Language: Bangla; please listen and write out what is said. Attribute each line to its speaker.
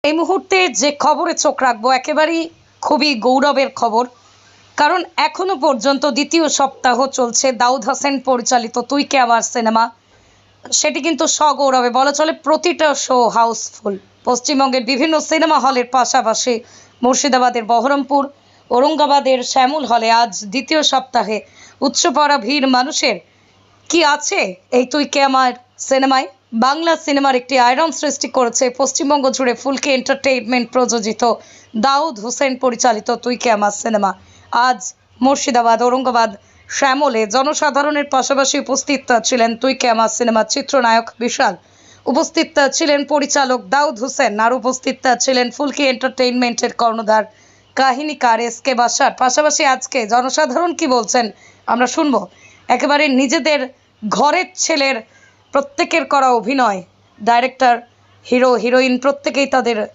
Speaker 1: এই মুহূর্তে যে খবরে চোখ রাখবো একেবারেই খুবই গৌরবের খবর। কারণ এখনো পর্যন্ত দ্বিতীয় সপ্তাহ চলছে দাউদ হোসেন পরিচালিত তুই কে আবার সিনেমা। সেটি কিন্তু সগৌরবে বলা চলে, প্রতিটা শো হাউসফুল। পশ্চিমবঙ্গের বিভিন্ন সিনেমা হলের পাশাপাশি মুর্শিদাবাদের বহরমপুর, ঔরঙ্গাবাদের শ্যামল হলে আজ দ্বিতীয় সপ্তাহে উৎসব ভরা ভিড় মানুষের। কি আছে এই তুই কে আমার সিনেমায়? বাংলা সিনেমার একটি আয়রন সৃষ্টি করেছে পশ্চিমবঙ্গ জুড়ে ফুলকি এন্টারটেইনমেন্ট প্রযোজিত দাউদ হোসেন পরিচালিত তুই কে আমার সিনেমা। আজ মুর্শিদাবাদ, ঔরঙ্গাবাদ, শ্যামলে জনসাধারণের পাশাপাশি উপস্থিত ছিলেন তুই কে আমার সিনেমার চিত্রনায়ক বিশাল, উপস্থিত ছিলেন পরিচালক দাউদ হোসেন, আর উপস্থিত ছিলেন ফুলকি এন্টারটেইনমেন্টের কর্ণধার কাহিনীকার এসকে বাসার। পাশাপাশি আজকে জনসাধারণ কি বলছেন আমরা শুনবো। একেবারে নিজেদের ঘরের ছেলের প্রত্যেকের করা অভিনয়, ডাইরেক্টর, হিরো, হিরোইন প্রত্যেকেই তাদের